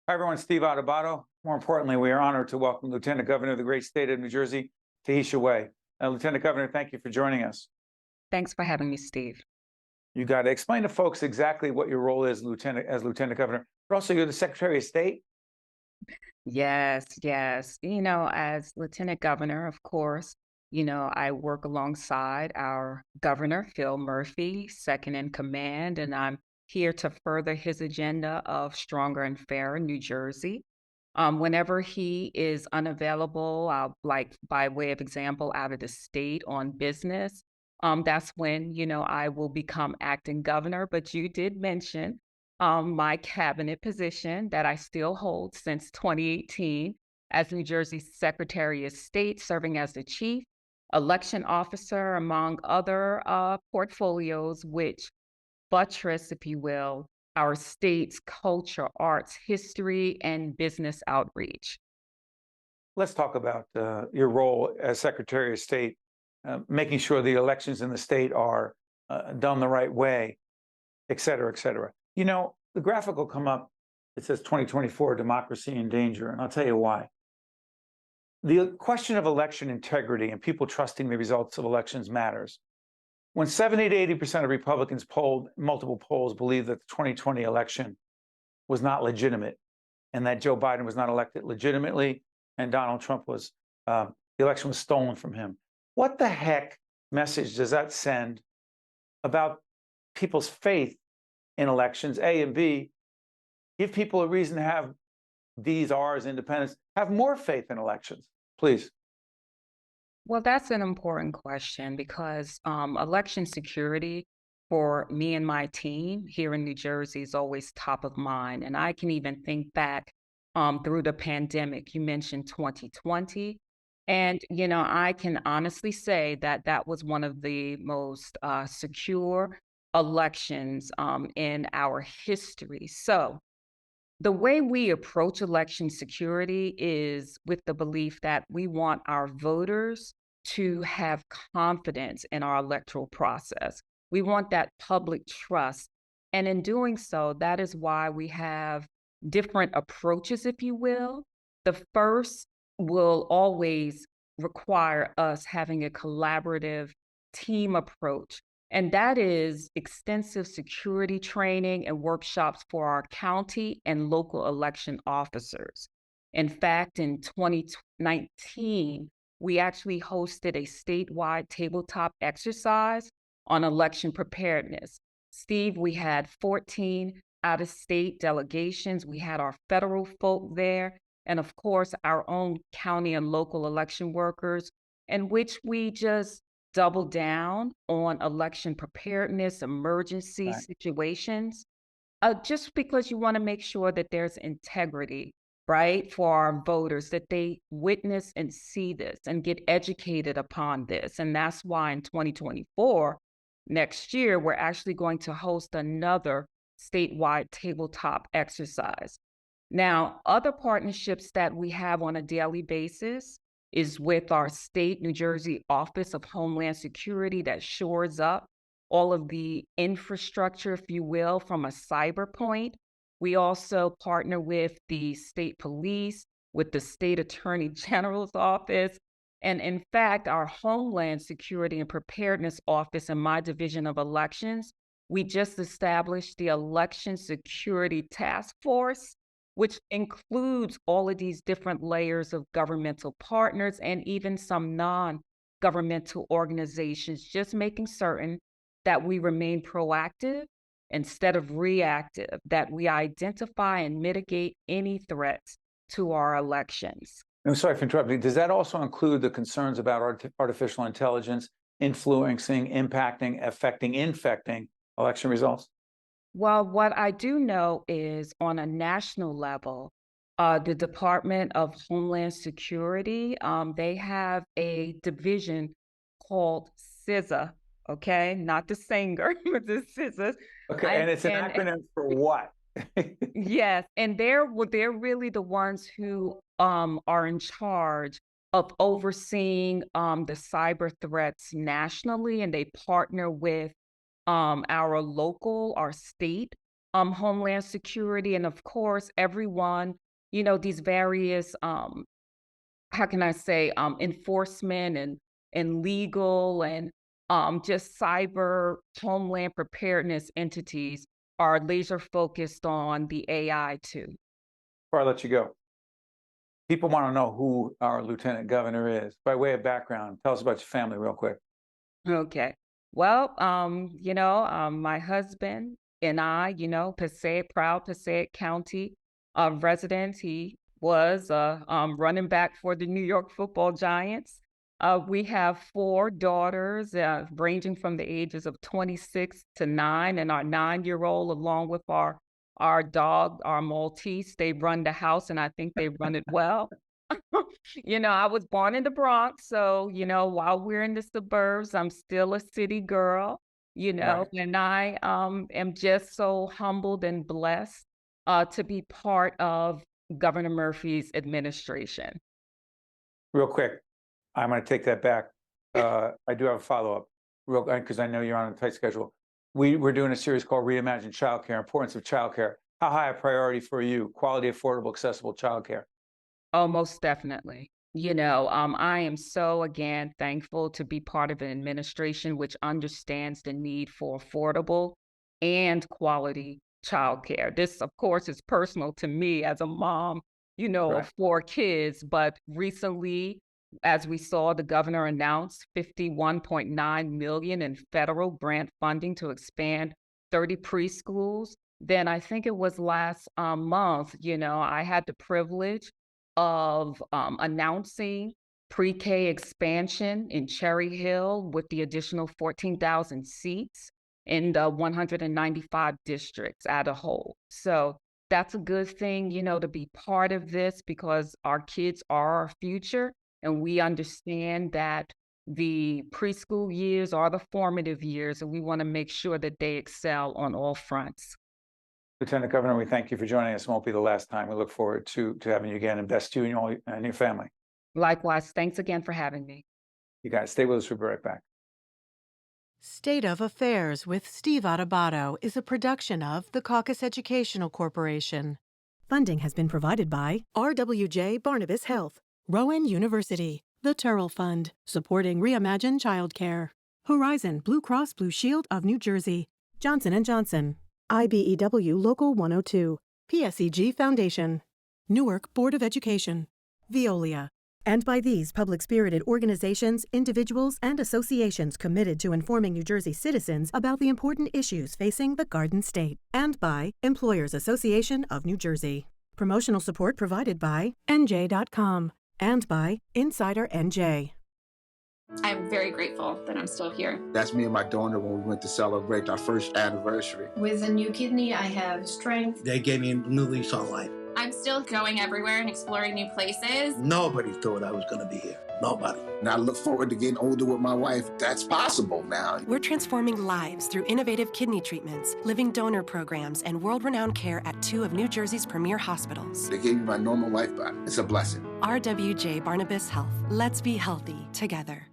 Hi, everyone. Steve Adubato. More importantly, we are honored to welcome Lieutenant Governor of the great state of New Jersey, Tahesha Way. Lieutenant Governor, thank you for joining us. Thanks for having me, Steve. You got to explain to folks exactly what your role is, as Lieutenant Governor, but also you're the Secretary of State. Yes, yes. As Lieutenant Governor, of course, I work alongside our Governor, Phil Murphy, second in command, and I'm here to further his agenda of stronger and fairer New Jersey. Whenever he is unavailable, like by way of example, out of the state on business, that's when, I will become acting governor. But you did mention my cabinet position that I still hold since 2018 as New Jersey's Secretary of State, serving as the chief election officer, among other portfolios, which buttress, if you will, our state's culture, arts, history, and business outreach. Let's talk about your role as Secretary of State, making sure the elections in the state are done the right way, et cetera, et cetera. The graphic will come up. It says 2024, democracy in danger. And I'll tell you why. The question of election integrity and people trusting the results of elections matters. When 70 to 80% of Republicans polled, multiple polls, believe that the 2020 election was not legitimate and that Joe Biden was not elected legitimately and Donald Trump was, the election was stolen from him. What the heck message does that send about people's faith in elections, A, and B, give people a reason to have D's, R's, independence, have more faith in elections, please? Well, that's an important question because election security for me and my team here in New Jersey is always top of mind. And I can even think back through the pandemic. You mentioned 2020. And, I can honestly say that that was one of the most secure elections in our history. So, the way we approach election security is with the belief that we want our voters to have confidence in our electoral process. We want that public trust. And in doing so, that is why we have different approaches, if you will. The first will always require us having a collaborative team approach, and that is extensive security training and workshops for our county and local election officers. In fact, in 2019, we actually hosted a statewide tabletop exercise on election preparedness. Steve, we had 14 out of state delegations. We had our federal folk there, and of course, our own county and local election workers, in which we just double down on election preparedness, emergency Right. situations, just because you want to make sure that there's integrity, right, for our voters, that they witness and see this and get educated upon this. And that's why in 2024, next year, we're actually going to host another statewide tabletop exercise. Now, other partnerships that we have on a daily basis is with our state, New Jersey Office of Homeland Security that shores up all of the infrastructure, if you will, from a cyber point. We also partner with the state police, with the state attorney general's office. And in fact, our Homeland Security and Preparedness Office in my division of elections, we just established the Election Security Task Force, which includes all of these different layers of governmental partners and even some non-governmental organizations, just making certain that we remain proactive instead of reactive, that we identify and mitigate any threats to our elections. I'm sorry for interrupting. Does that also include the concerns about artificial intelligence influencing, impacting, affecting, infecting election results? Well, what I do know is on a national level, the Department of Homeland Security, they have a division called CISA, okay? Not the singer, but the CISA. Okay, And, and it's an and acronym for what? yes, and they're really the ones who are in charge of overseeing the cyber threats nationally, and they partner with our local, our state Homeland Security, and of course, everyone, these various, how can I say, enforcement and legal and just cyber homeland preparedness entities are laser focused on the AI too. Before I let you go, people want to know who our lieutenant governor is. By way of background, tell us about your family real quick. Okay. Well, my husband and I, proud Passaic County resident. He was running back for the New York Football Giants. We have four daughters, ranging from the ages of 26 to 9, and our 9-year-old, along with our dog, our Maltese. They run the house, and I think they run it well. I was born in the Bronx, so, while we're in the suburbs, I'm still a city girl, Right. and I am just so humbled and blessed to be part of Governor Murphy's administration. Real quick, I'm going to take that back. I do have a follow up, real because I know you're on a tight schedule. We're doing a series called Reimagine Childcare, Importance of Childcare. How high a priority for you? Quality, affordable, accessible childcare. Oh, most definitely. I am so again thankful to be part of an administration which understands the need for affordable and quality childcare. This, of course, is personal to me as a mom, Right. of four kids. But recently, as we saw, the governor announced 51.9 million in federal grant funding to expand 30 preschools. Then I think it was last month, I had the privilege of announcing pre-K expansion in Cherry Hill with the additional 14,000 seats in the 195 districts as a whole. So that's a good thing, to be part of this because our kids are our future, and we understand that the preschool years are the formative years, and we want to make sure that they excel on all fronts. Lieutenant Governor, we thank you for joining us. It won't be the last time. We look forward to having you again, and best to you and all and your family. Likewise, thanks again for having me. You guys stay with us. We'll be right back. State of Affairs with Steve Adubato is a production of the Caucus Educational Corporation. Funding has been provided by RWJ Barnabas Health, Rowan University, the Turrell Fund, supporting Reimagine Childcare, Horizon Blue Cross Blue Shield of New Jersey, Johnson & Johnson, IBEW Local 102, PSEG Foundation, Newark Board of Education, Veolia, and by these public-spirited organizations, individuals, and associations committed to informing New Jersey citizens about the important issues facing the Garden State, and by Employers Association of New Jersey. Promotional support provided by NJ.com and by Insider NJ. I'm very grateful that I'm still here. That's me and my donor when we went to celebrate our first anniversary. With a new kidney, I have strength. They gave me a new lease on life. I'm still going everywhere and exploring new places. Nobody thought I was going to be here. Nobody. And I look forward to getting older with my wife. That's possible now. We're transforming lives through innovative kidney treatments, living donor programs, and world-renowned care at 2 of New Jersey's premier hospitals. They gave me my normal life back. It's a blessing. RWJ Barnabas Health. Let's be healthy together.